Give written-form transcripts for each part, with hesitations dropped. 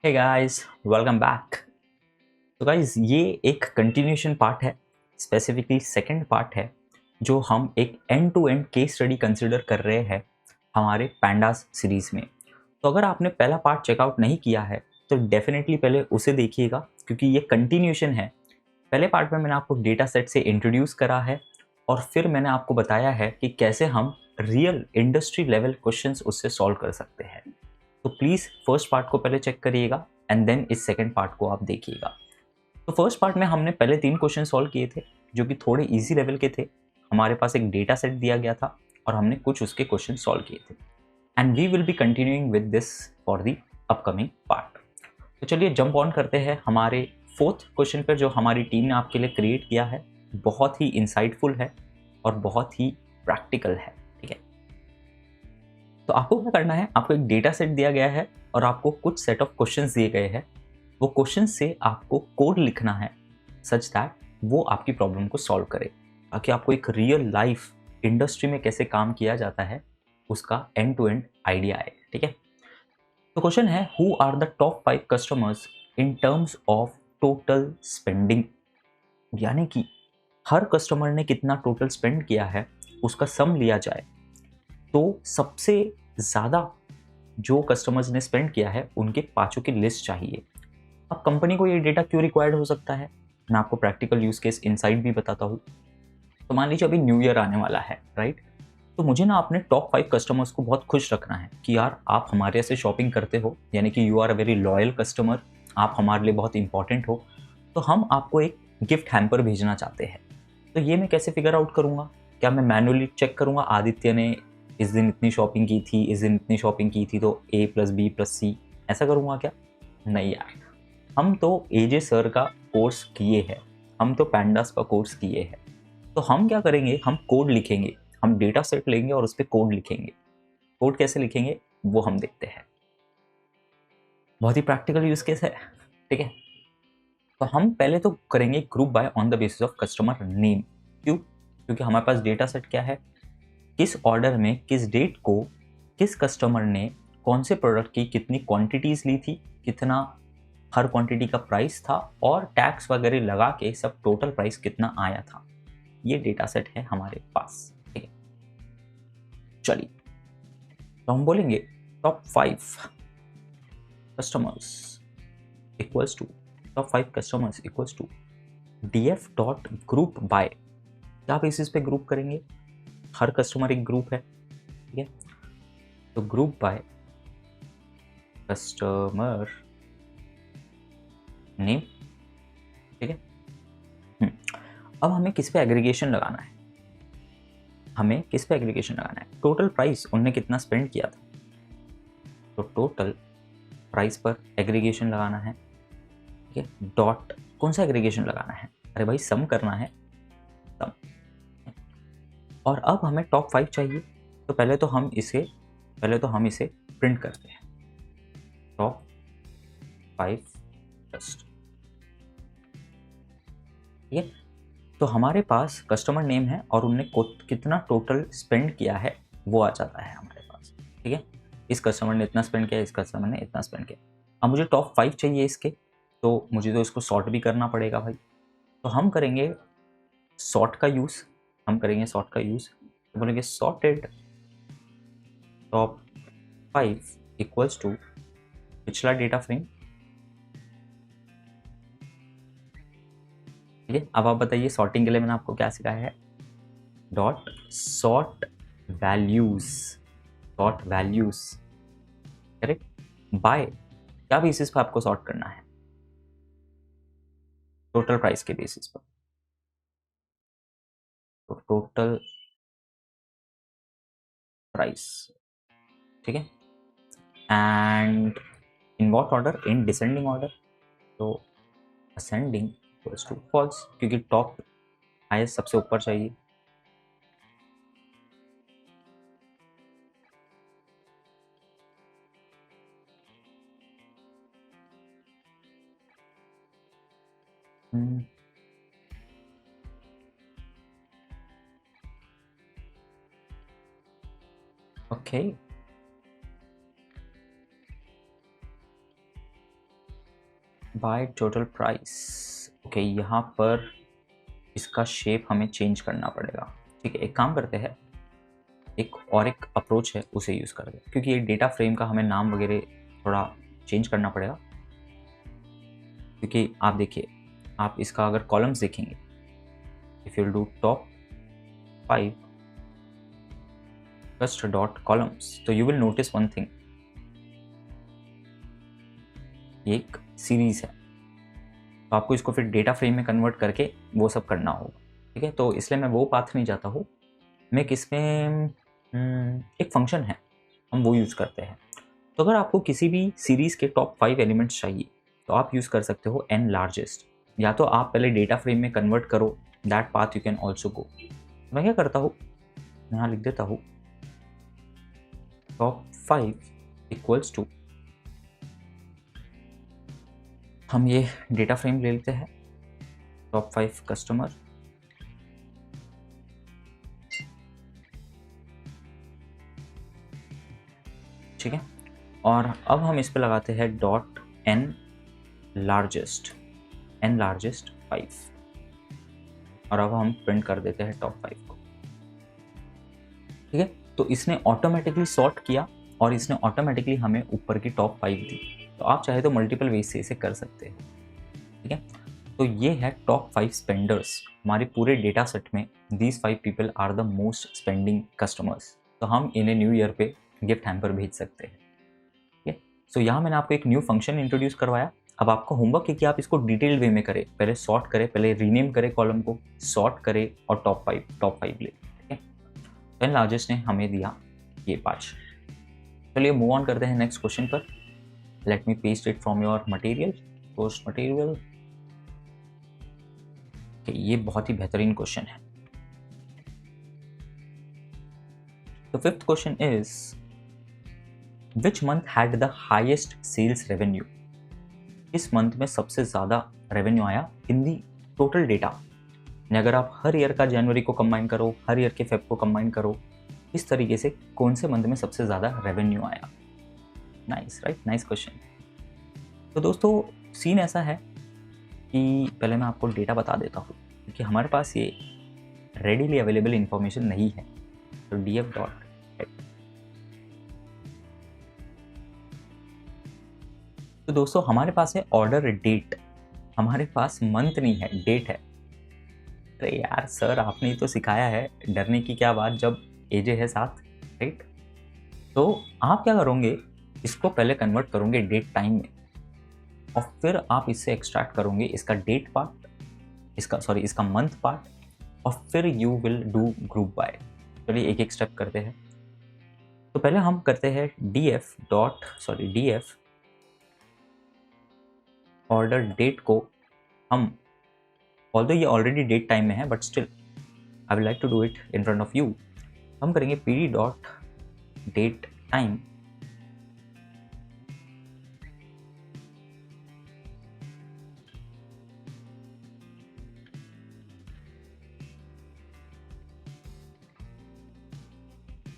हे guys, welcome back. तो guys, ये एक कंटिन्यूएशन पार्ट है, स्पेसिफिकली सेकंड पार्ट है, जो हम एक end to end case study consider कर रहे हैं हमारे पैंडास सीरीज में। तो अगर आपने पहला पार्ट चेकआउट नहीं किया है तो डेफिनेटली पहले उसे देखिएगा, क्योंकि ये कंटिन्यूएशन है। पहले पार्ट में मैंने आपको डेटा सेट से इंट्रोड्यूस करा है और फिर मैंने आपको बताया है कि कैसे हम रियल इंडस्ट्री लेवल क्वेश्चंस उससे सॉल्व कर सकते हैं। तो प्लीज़ फर्स्ट पार्ट को पहले चेक करिएगा एंड देन इस सेकंड पार्ट को आप देखिएगा। तो फर्स्ट पार्ट में हमने पहले 3 क्वेश्चन सॉल्व किए थे, जो कि थोड़े इजी लेवल के थे। हमारे पास एक डेटा सेट दिया गया था और हमने कुछ उसके क्वेश्चन सॉल्व किए थे, and we will be continuing with this for the upcoming part. तो चलिए जंप ऑन करते हैं हमारे फोर्थ क्वेश्चन पर, जो हमारी टीम ने आपके लिए क्रिएट किया है। बहुत ही इंसाइटफुल है और बहुत ही प्रैक्टिकल है। ठीक है, तो आपको क्या करना है, आपको एक डेटा सेट दिया गया है और आपको कुछ सेट ऑफ क्वेश्चंस दिए गए हैं। वो क्वेश्चन से आपको कोड लिखना है सच दैट वो आपकी प्रॉब्लम को सॉल्व करे, ताकि आपको एक रियल लाइफ इंडस्ट्री में कैसे काम किया जाता है उसका एंड टू एंड आइडिया आए। ठीक है, तो क्वेश्चन है, who are the top 5 customers in terms of total spending. यानी कि हर कस्टमर ने कितना टोटल स्पेंड किया है उसका सम लिया जाए, तो सबसे ज़्यादा जो कस्टमर्स ने स्पेंड किया है उनके पाँचों की लिस्ट चाहिए। अब कंपनी को ये डेटा क्यों रिक्वायर्ड हो सकता है, मैं आपको प्रैक्टिकल यूज केस इनसाइट भी बताता हूँ। तो मान लीजिए अभी न्यू ईयर आने वाला है, राइट। तो मुझे ना अपने टॉप 5 कस्टमर्स को बहुत खुश रखना है कि यार आप हमारे से शॉपिंग करते हो, यानी कि you are a very loyal customer, आप हमारे लिए बहुत इंपॉर्टेंट हो, तो हम आपको एक गिफ्ट हैम्पर भेजना चाहते हैं। तो ये मैं कैसे फिगर आउट करूँगा? क्या मैं मैनुअली चेक करूँगा आदित्य ने इस दिन इतनी शॉपिंग की थी, इस दिन इतनी शॉपिंग की थी, तो A+B+C ऐसा करूँगा क्या? नहीं यार, हम तो एजे सर का कोर्स किए हैं, हम तो पैंडास का कोर्स किए हैं। तो हम क्या करेंगे, हम कोड लिखेंगे, हम डेटा सेट लेंगे और उस पर कोड लिखेंगे। कोड कैसे लिखेंगे वो हम देखते हैं। बहुत ही प्रैक्टिकल यूज केस है। ठीक है, तो हम पहले तो करेंगे group by on the basis of customer name. क्यों? क्योंकि हमारे पास डेटा सेट क्या है, किस ऑर्डर में किस डेट को किस कस्टमर ने कौन से प्रोडक्ट की कितनी क्वांटिटीज ली थी, कितना हर क्वांटिटी का प्राइस था, और टैक्स वगैरह लगा के सब टोटल प्राइस कितना आया था। ये डेटा सेट है हमारे पास। ठीक है, चलिए तो हम बोलेंगे top 5 customers equals to df dot group by. क्या बेसिस पे ग्रुप करेंगे? हर कस्टमर एक ग्रुप है। ठीक है, तो ग्रुप बाय कस्टमर नेम। ठीक है, अब हमें किस पे एग्रीगेशन लगाना है? हमें किस पे एग्रीगेशन लगाना है? टोटल प्राइस उनने कितना स्पेंड किया था, तो टोटल प्राइस पर एग्रीगेशन लगाना है। ठीक है, डॉट कौन सा एग्रीगेशन लगाना है? अरे भाई सम करना है, सम। और अब हमें टॉप 5 चाहिए, तो पहले तो हम इसे प्रिंट करते हैं, टॉप 5 फर्स्ट। ठीक है, तो हमारे पास कस्टमर नेम है और उनने कितना टोटल स्पेंड किया है वो आ जाता है हमारे पास। ठीक है, इस कस्टमर ने इतना स्पेंड किया, इस कस्टमर ने इतना स्पेंड किया। अब मुझे टॉप 5 चाहिए इसके, तो मुझे तो इसको सॉर्ट भी करना पड़ेगा भाई। तो हम करेंगे सॉर्ट का यूज़, तो बोलेंगे सॉर्टेड टॉप 5 इक्वल्स टू पिछला डेटा फ्रेम। ठीक है, अब आप बताइए सॉर्टिंग के लिए मैंने आपको क्या सिखाया है? Dot sort values, correct. By क्या बेसिस पर आपको सॉर्ट करना है? टोटल प्राइस के बेसिस पर। तो टोटल प्राइस, ठीक है, and in what order? In descending order. तो असेंडिंग इक्वल्स टू फॉल्स, क्योंकि टॉप हाईएस्ट सबसे ऊपर चाहिए। Okay, by total price. Okay, यहाँ पर इसका शेप हमें चेंज करना पड़ेगा। ठीक है, एक काम करते हैं, एक अप्रोच है उसे यूज़ करते हैं, क्योंकि ये डेटा फ्रेम का हमें नाम वगैरह थोड़ा चेंज करना पड़ेगा। क्योंकि आप देखिए, आप इसका अगर कॉलम्स देखेंगे, if you do top 5 just dot columns, तो you will notice one thing, ये एक सीरीज है, तो आपको इसको फिर डेटा फ्रेम में कन्वर्ट करके वो सब करना होगा। ठीक है, तो इसलिए मैं वो पाथ नहीं जाता हूँ, मैं किसमें एक फंक्शन है हम वो यूज़ करते हैं। तो अगर आपको किसी भी सीरीज़ के टॉप 5 एलिमेंट्स चाहिए तो आप यूज़ कर सकते हो n लार्जेस्ट, या तो आप पहले डेटा फ्रेम में कन्वर्ट करो, that path you can also go. मैं क्या करता हूँ, यहाँ लिख देता हूँ टॉप 5 इक्वल्स टू, हम ये डेटा फ्रेम ले लेते हैं, टॉप 5 कस्टमर, ठीक है, और अब हम इस पे लगाते हैं डॉट n लार्जेस्ट 5, और अब हम प्रिंट कर देते हैं टॉप 5 को। ठीक है, तो इसने ऑटोमेटिकली सॉर्ट किया और इसने ऑटोमेटिकली हमें ऊपर की टॉप 5 दी। तो आप चाहे तो मल्टीपल वेज से इसे कर सकते हैं। ठीक है, तो ये है टॉप 5 स्पेंडर्स हमारे पूरे डेटा सेट में। These 5 people are the most spending customers, तो हम इन्हें न्यू ईयर पे गिफ्ट हैम्पर भेज सकते हैं। ठीक है, सो यहाँ मैंने आपको एक न्यू फंक्शन इंट्रोड्यूस करवाया। अब आपका होमवर्क है कि आप इसको डिटेल वे में करें, पहले सॉर्ट करें, पहले रीनेम करें कॉलम को, सॉर्ट करें और टॉप 5 ले। ठीक है, पेन लार्जेस्ट ने हमें दिया ये 5। चलिए मूव ऑन करते हैं नेक्स्ट क्वेश्चन पर। Let me paste it from your material, course material. ये बहुत ही बेहतरीन क्वेश्चन है। तो fifth question is, which month had the highest sales revenue? इस मंथ में सबसे ज्यादा रेवेन्यू आया इन दी टोटल डेटा। अगर आप हर ईयर का जनवरी को कंबाइन करो, हर ईयर के फेब को कंबाइन करो, इस तरीके से कौन से मंथ में सबसे ज्यादा रेवेन्यू आया? Nice, right, nice question. तो दोस्तों सीन ऐसा है कि पहले मैं आपको डेटा बता देता हूँ, क्योंकि हमारे पास ये रेडीली अवेलेबल इंफॉर्मेशन नहीं है। तो df डॉट, तो दोस्तों हमारे पास है ऑर्डर डेट, हमारे पास मंथ नहीं है, डेट है। अरे यार सर, आपने तो सिखाया है, डरने की क्या बात जब एजे है साथ, राइट। तो आप क्या करोगे, इसको पहले कन्वर्ट करोगे डेट टाइम में, और फिर आप इससे एक्सट्रैक्ट करोगे इसका डेट पार्ट, इसका मंथ पार्ट, और फिर you will do group by. चलिए एक एक स्टेप करते हैं। तो पहले हम करते हैं df ऑर्डर डेट को हम, ऑल्दो ये ऑलरेडी डेट टाइम में है, but still I will like to do it in front of you. हम करेंगे pd डॉट डेट टाइम,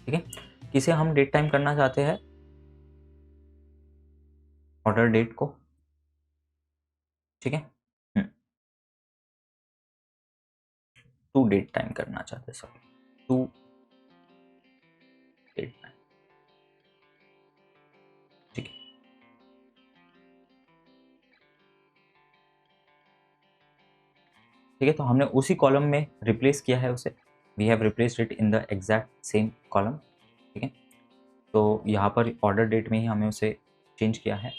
ठीक है। किसे हम डेट टाइम करना चाहते हैं? ऑर्डर डेट को, ठीक है, टू डेट टाइम करना चाहते हैं, सॉरी, टू डेट टाइम, ठीक है। ठीक है, तो हमने उसी कॉलम में रिप्लेस किया है उसे, we have replaced it in the exact same column. ठीक है, तो यहाँ पर ऑर्डर डेट में ही हमें उसे चेंज किया है।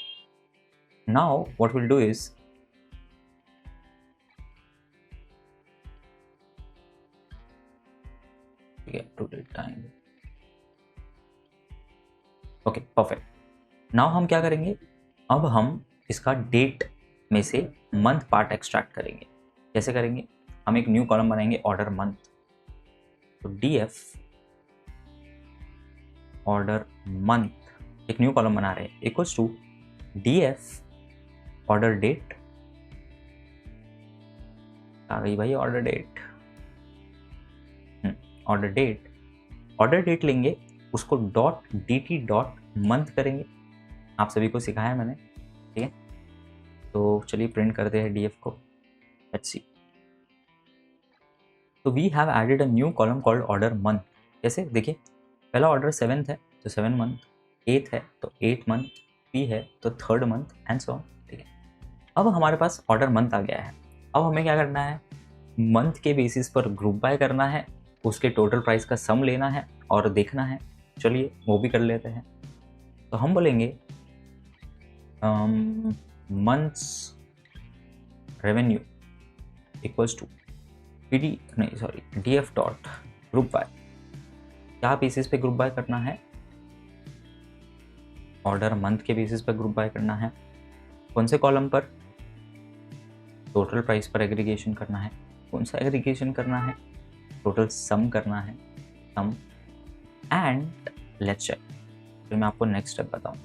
Now what will do is, ठीक है, to date time, okay perfect. Now हम क्या करेंगे, अब हम इसका डेट में से मंथ पार्ट एक्सट्रैक्ट करेंगे। कैसे करेंगे, हम एक न्यू कॉलम बनाएंगे ऑर्डर मंथ, तो df ऑर्डर मंथ, एक न्यू कॉलम बना रहे हैं, equals to df order date, आ गई भाई ऑर्डर डेट, ऑर्डर डेट लेंगे, उसको dt डॉट मंथ करेंगे, आप सभी को सिखाया मैंने, ठीक है। तो चलिए प्रिंट करते हैं डीएफ को, लेट्स सी। तो we have added a new column called order month. कैसे देखिए, पहला ऑर्डर 7th है तो 7 मंथ, 8th है तो 8 मंथ, पी है तो 3rd month and so on. ठीक है, अब हमारे पास ऑर्डर मंथ आ गया है। अब हमें क्या करना है, मंथ के बेसिस पर ग्रुप बाय करना है, उसके टोटल प्राइस का सम लेना है और देखना है। चलिए वो भी कर लेते हैं। तो हम बोलेंगे month's revenue equals to DF dot group by. क्या बेसिस पे ग्रुप बाय करना है, ऑर्डर मंथ के बेसिस पे ग्रुप बाय करना है। कौन से कॉलम पर, टोटल प्राइस पर एग्रीगेशन करना है। कौन सा एग्रीगेशन करना है, टोटल सम करना है, सम एंड लेट्स चेक। फिर मैं आपको नेक्स्ट स्टेप बताऊं।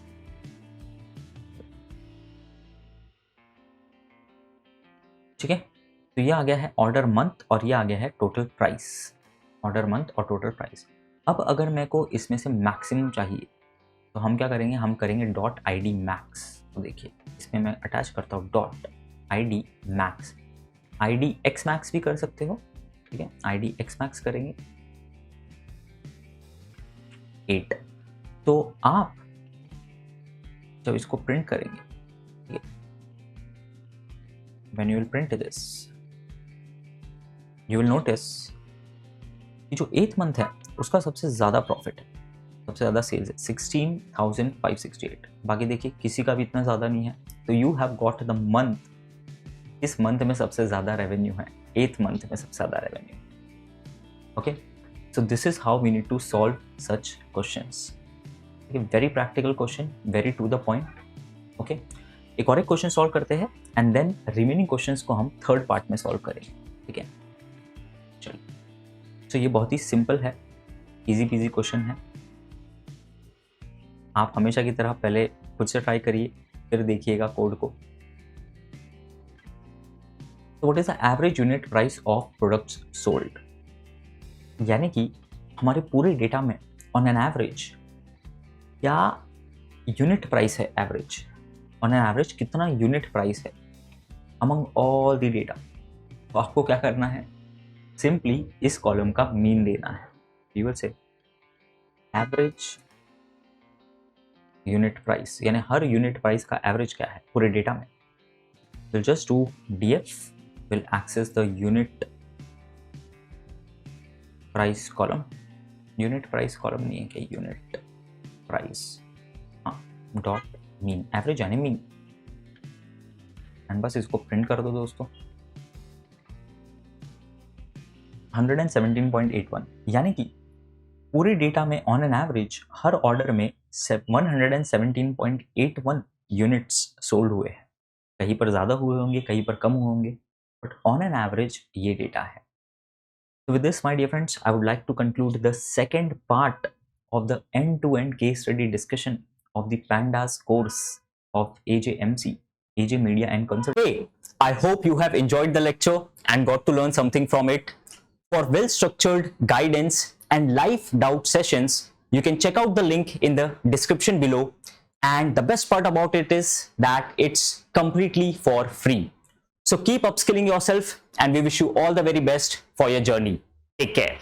ठीक है, तो ये आ गया है ऑर्डर मंथ और ये आ गया है टोटल प्राइस, ऑर्डर मंथ और टोटल प्राइस। अब अगर मेरे को इसमें से मैक्सिमम चाहिए तो हम क्या करेंगे, हम करेंगे डॉट आई डी मैक्स। तो देखिए इसमें मैं अटैच करता हूँ dot I D max. I D x max भी कर सकते हो, ठीक है, आई डी एक्स मैक्स करेंगे 8। तो आप जब इसको प्रिंट करेंगे, ठीक है, when you will print this you will notice कि जो 8th मंथ है उसका सबसे ज़्यादा प्रॉफिट है, सबसे ज़्यादा सेल्स है 16,568। बाकी देखिए किसी का भी इतना ज़्यादा नहीं है। तो you have got the month, इस मंथ में सबसे ज़्यादा रेवेन्यू है, 8th मंथ में सबसे ज़्यादा revenue. Okay, so this is how we need to solve such questions. Very practical question, very to the point. Okay, एक और एक क्वेश्चन सॉल्व करते हैं एंड देन रिमेनिंग क्वेश्चंस को हम थर्ड पार्ट में सॉल्व करेंगे। ठीक है, चलिए। तो ये बहुत ही सिंपल है, इजी पीजी क्वेश्चन है। आप हमेशा की तरह पहले खुद से ट्राई करिए, फिर देखिएगा कोड को। तो what is the average unit price of products sold, यानी कि हमारे पूरे डेटा में ऑन एन एवरेज क्या यूनिट प्राइस है, एवरेज ऑन एन एवरेज कितना यूनिट प्राइस है अमंग ऑल द डेटा। तो आपको क्या करना है, सिंपली इस कॉलम का मीन लेना है। You will say average unit price, यानी हर यूनिट प्राइस का एवरेज क्या है पूरे डेटा में। Will just do df will access the unit price column, unit price column नहीं है क्या, यूनिट प्राइस, हाँ, डॉट मीन, एवरेज यानी मीन, एंड बस इसको प्रिंट कर दो दोस्तों। 117.81, यानी कि पूरे डेटा में on an average her order में 117.81 यूनिट्स सोल्ड हुए हैं। कहीं पर ज़्यादा हुए होंगे, कहीं पर कम हुए होंगे, बट ऑन एन एवरेज ये डेटा है। So with this, my dear friends, I would like to conclude the second part of the end-to-end case study discussion of the Pandas course of AJMC, AJ Media and Consulting. Hey, I hope you have enjoyed the lecture and got to learn something from it. For well-structured guidance and live doubt sessions, you can check out the link in the description below. And the best part about it is that it's completely for free. So keep upskilling yourself and we wish you all the very best for your journey. Take care.